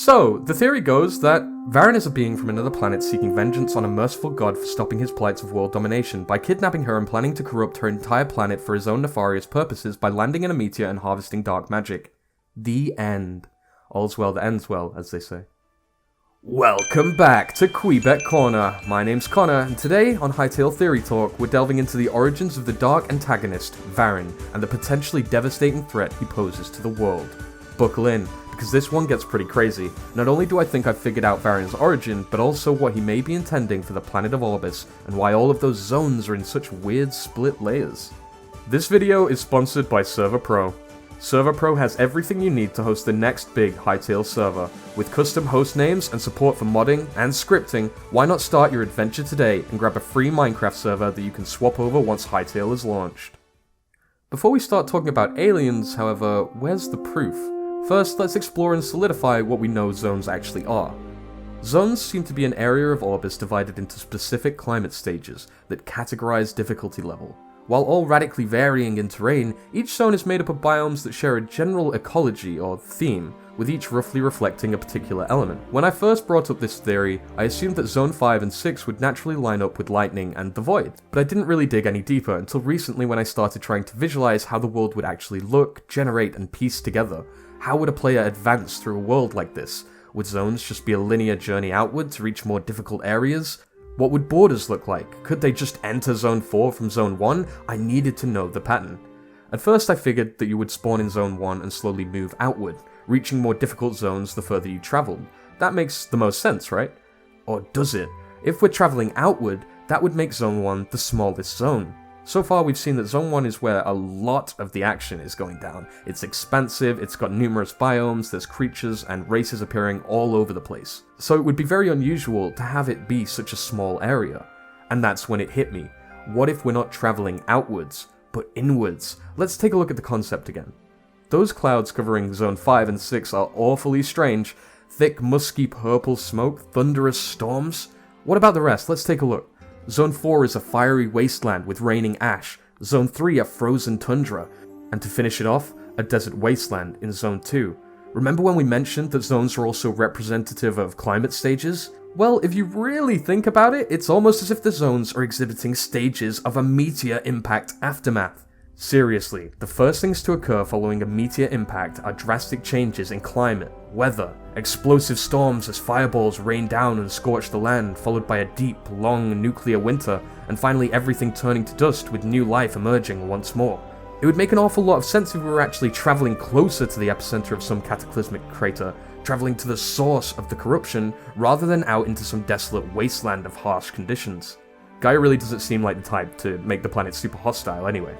So, the theory goes that Varyn is a being from another planet seeking vengeance on a merciful god for stopping his plights of world domination by kidnapping her and planning to corrupt her entire planet for his own nefarious purposes by landing in a meteor and harvesting dark magic. The end. All's well that ends well, as they say. Welcome back to Kweebec Corner. My name's Connor, and today on Hytale Theory Talk, we're delving into the origins of the dark antagonist, Varyn, and the potentially devastating threat he poses to the world. Buckle in, because this one gets pretty crazy. Not only do I think I've figured out Varyn's origin, but also what he may be intending for the planet of ORBIS, and why all of those zones are in such weird split layers. This video is sponsored by Server Pro. Server Pro has everything you need to host the next big Hytale server. With custom host names and support for modding and scripting, why not start your adventure today and grab a free Minecraft server that you can swap over once Hytale is launched. Before we start talking about aliens, however, where's the proof? First, let's explore and solidify what we know zones actually are. Zones seem to be an area of ORBIS divided into specific climate stages that categorize difficulty level. While all radically varying in terrain, each zone is made up of biomes that share a general ecology or theme, with each roughly reflecting a particular element. When I first brought up this theory, I assumed that Zone 5 and 6 would naturally line up with Lightning and the Void, but I didn't really dig any deeper until recently when I started trying to visualize how the world would actually look, generate, and piece together. How would a player advance through a world like this? Would zones just be a linear journey outward to reach more difficult areas? What would borders look like? Could they just enter Zone 4 from Zone 1? I needed to know the pattern. At first I figured that you would spawn in Zone 1 and slowly move outward, reaching more difficult zones the further you travelled. That makes the most sense, right? Or does it? If we're travelling outward, that would make Zone 1 the smallest zone. So far we've seen that Zone 1 is where a lot of the action is going down. It's expansive, it's got numerous biomes, there's creatures and races appearing all over the place. So it would be very unusual to have it be such a small area. And that's when it hit me. What if we're not travelling outwards, but inwards? Let's take a look at the concept again. Those clouds covering Zone 5 and 6 are awfully strange. Thick, musky purple smoke, thunderous storms. What about the rest? Let's take a look. Zone 4 is a fiery wasteland with raining ash, Zone 3 a frozen tundra, and to finish it off, a desert wasteland in Zone 2. Remember when we mentioned that zones are also representative of climate stages? Well, if you really think about it, it's almost as if the zones are exhibiting stages of a meteor impact aftermath. Seriously, the first things to occur following a meteor impact are drastic changes in climate, weather, explosive storms as fireballs rain down and scorch the land, followed by a deep, long nuclear winter, and finally everything turning to dust with new life emerging once more. It would make an awful lot of sense if we were actually travelling closer to the epicenter of some cataclysmic crater, travelling to the source of the corruption, rather than out into some desolate wasteland of harsh conditions. Gaia really doesn't seem like the type to make the planet super hostile anyway.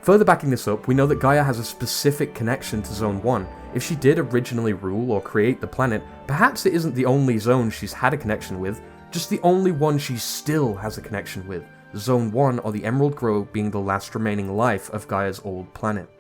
Further backing this up, we know that Gaia has a specific connection to Zone 1. If she did originally rule or create the planet, perhaps it isn't the only zone she's had a connection with, just the only one she still has a connection with, Zone 1 or the Emerald Grove being the last remaining life of Gaia's old planet.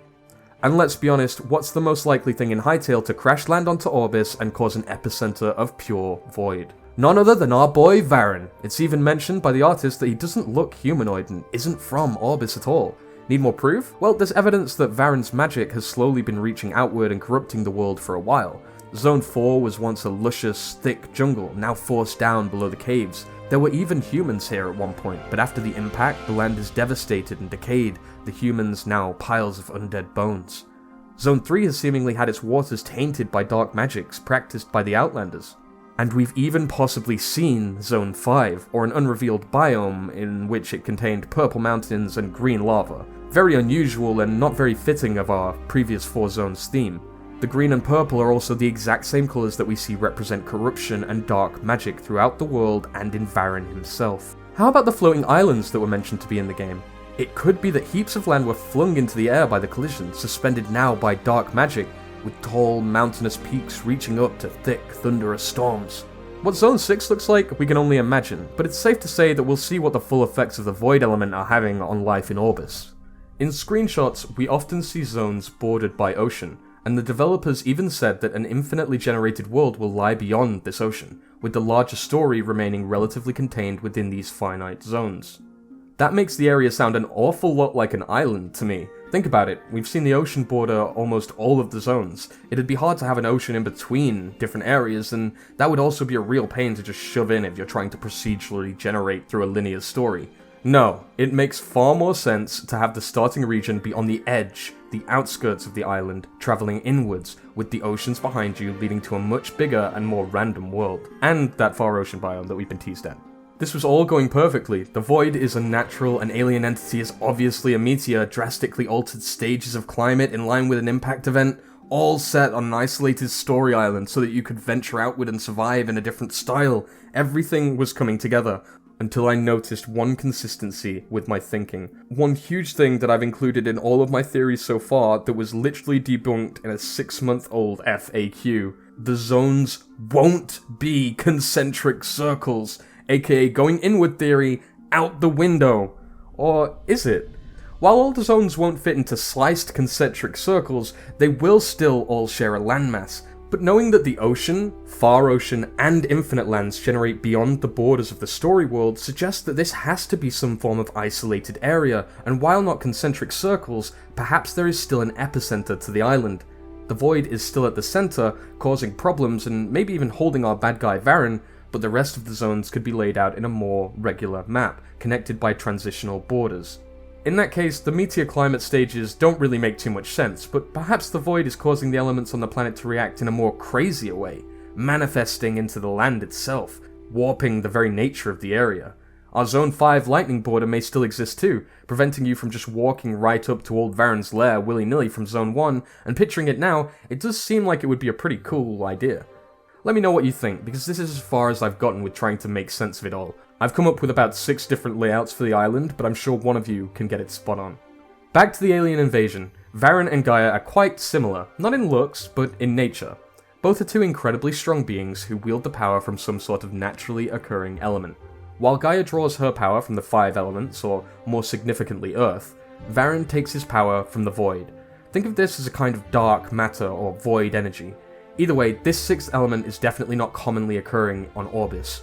And let's be honest, what's the most likely thing in Hytale to crash land onto ORBIS and cause an epicenter of pure void? None other than our boy Varyn. It's even mentioned by the artist that he doesn't look humanoid and isn't from ORBIS at all. Need more proof? Well, there's evidence that Varyn's magic has slowly been reaching outward and corrupting the world for a while. Zone 4 was once a luscious, thick jungle, now forced down below the caves. There were even humans here at one point, but after the impact, the land is devastated and decayed, the humans now piles of undead bones. Zone 3 has seemingly had its waters tainted by dark magics practiced by the Outlanders. And we've even possibly seen Zone 5, or an unrevealed biome in which it contained purple mountains and green lava. Very unusual and not very fitting of our previous 4 zones theme. The green and purple are also the exact same colours that we see represent corruption and dark magic throughout the world and in Varyn himself. How about the floating islands that were mentioned to be in the game? It could be that heaps of land were flung into the air by the collision, suspended now by dark magic, with tall, mountainous peaks reaching up to thick, thunderous storms. What Zone 6 looks like, we can only imagine, but it's safe to say that we'll see what the full effects of the Void element are having on life in ORBIS. In screenshots, we often see zones bordered by ocean, and the developers even said that an infinitely generated world will lie beyond this ocean, with the larger story remaining relatively contained within these finite zones. That makes the area sound an awful lot like an island to me, Think about it, we've seen the ocean border almost all of the zones. It'd be hard to have an ocean in between different areas, and that would also be a real pain to just shove in if you're trying to procedurally generate through a linear story. No, it makes far more sense to have the starting region be on the edge, the outskirts of the island, travelling inwards, with the oceans behind you leading to a much bigger and more random world, and that far ocean biome that we've been teased at. This was all going perfectly. The Void is unnatural, an alien entity is obviously a meteor, drastically altered stages of climate in line with an impact event, all set on an isolated story island so that you could venture outward and survive in a different style. Everything was coming together, until I noticed one consistency with my thinking. One huge thing that I've included in all of my theories so far that was literally debunked in a 6-month-old FAQ. The zones won't be concentric circles, aka going inward theory out the window. Or is it? While all the zones won't fit into sliced concentric circles, they will still all share a landmass. But knowing that the ocean, far ocean, and infinite lands generate beyond the borders of the story world suggests that this has to be some form of isolated area, and while not concentric circles, perhaps there is still an epicenter to the island. The Void is still at the center, causing problems and maybe even holding our bad guy Varyn, but the rest of the zones could be laid out in a more regular map, connected by transitional borders. In that case, the meteor climate stages don't really make too much sense, but perhaps the Void is causing the elements on the planet to react in a more crazier way, manifesting into the land itself, warping the very nature of the area. Our Zone 5 lightning border may still exist too, preventing you from just walking right up to old Varyn's lair willy-nilly from Zone 1, and picturing it now, it does seem like it would be a pretty cool idea. Let me know what you think, because this is as far as I've gotten with trying to make sense of it all. I've come up with about 6 different layouts for the island, but I'm sure one of you can get it spot on. Back to the alien invasion. Varyn and Gaia are quite similar, not in looks, but in nature. Both are two incredibly strong beings who wield the power from some sort of naturally occurring element. While Gaia draws her power from the 5 elements, or more significantly Earth, Varyn takes his power from the Void. Think of this as a kind of dark matter or void energy. Either way, this 6th element is definitely not commonly occurring on ORBIS.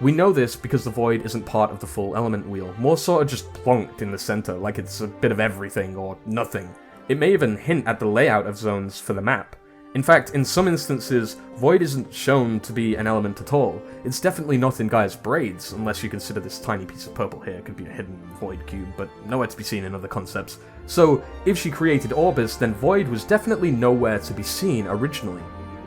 We know this because the Void isn't part of the full element wheel, more sort of just plonked in the center like it's a bit of everything or nothing. It may even hint at the layout of zones for the map. In fact, in some instances, Void isn't shown to be an element at all. It's definitely not in Gaia's braids, unless you consider this tiny piece of purple here could be a hidden Void cube, but nowhere to be seen in other concepts. So, if she created ORBIS, then Void was definitely nowhere to be seen originally.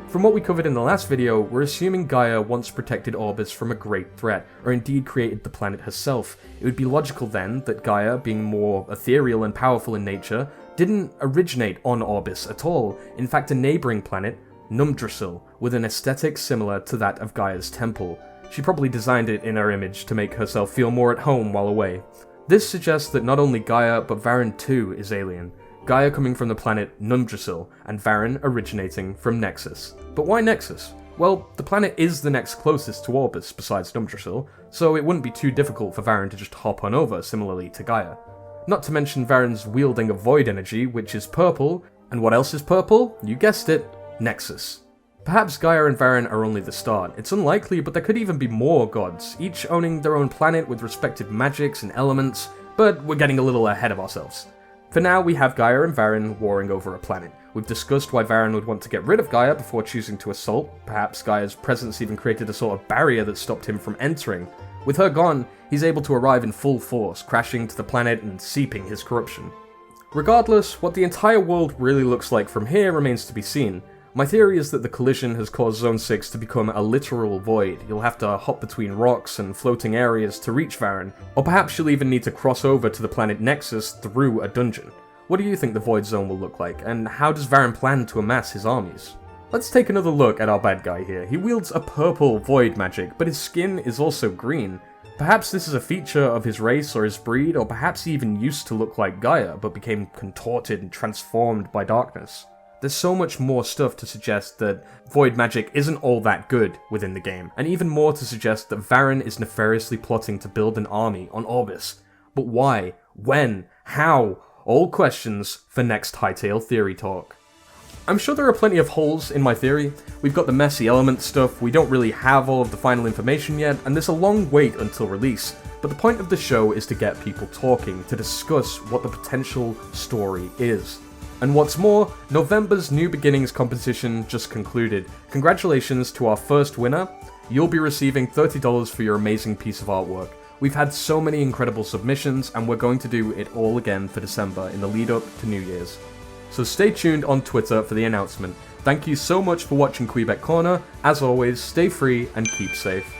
From what we covered in the last video, we're assuming Gaia once protected ORBIS from a great threat, or indeed created the planet herself. It would be logical then that Gaia, being more ethereal and powerful in nature, didn't originate on ORBIS at all. In fact, a neighbouring planet, Numdrassil, with an aesthetic similar to that of Gaia's temple. She probably designed it in her image to make herself feel more at home while away. This suggests that not only Gaia, but Varyn too is alien. Gaia coming from the planet Numdrassil, and Varyn originating from Nexus. But why Nexus? Well, the planet is the next closest to ORBIS besides Numdrassil, so it wouldn't be too difficult for Varyn to just hop on over, similarly to Gaia. Not to mention Varyn's wielding of void energy, which is purple, and what else is purple? You guessed it, Nexus. Perhaps Gaia and Varyn are only the start. It's unlikely, but there could even be more gods, each owning their own planet with respective magics and elements, but we're getting a little ahead of ourselves. For now, we have Gaia and Varyn warring over a planet. We've discussed why Varyn would want to get rid of Gaia before choosing to assault. Perhaps Gaia's presence even created a sort of barrier that stopped him from entering. With her gone, he's able to arrive in full force, crashing to the planet and seeping his corruption. Regardless, what the entire world really looks like from here remains to be seen. My theory is that the collision has caused Zone 6 to become a literal void. You'll have to hop between rocks and floating areas to reach Varyn, or perhaps you'll even need to cross over to the planet Nexus through a dungeon. What do you think the Void Zone will look like, and how does Varyn plan to amass his armies? Let's take another look at our bad guy here. He wields a purple void magic, but his skin is also green. Perhaps this is a feature of his race or his breed, or perhaps he even used to look like Gaia, but became contorted and transformed by darkness. There's so much more stuff to suggest that void magic isn't all that good within the game, and even more to suggest that Varyn is nefariously plotting to build an army on ORBIS. But why? When? How? All questions for next Hytale Theory Talk. I'm sure there are plenty of holes in my theory. We've got the messy element stuff, we don't really have all of the final information yet, and there's a long wait until release. But the point of the show is to get people talking, to discuss what the potential story is. And what's more, November's New Beginnings competition just concluded. Congratulations to our first winner. You'll be receiving $30 for your amazing piece of artwork. We've had so many incredible submissions, and we're going to do it all again for December in the lead up to New Year's. So stay tuned on Twitter for the announcement. Thank you so much for watching Kweebec Corner. As always, stay free and keep safe.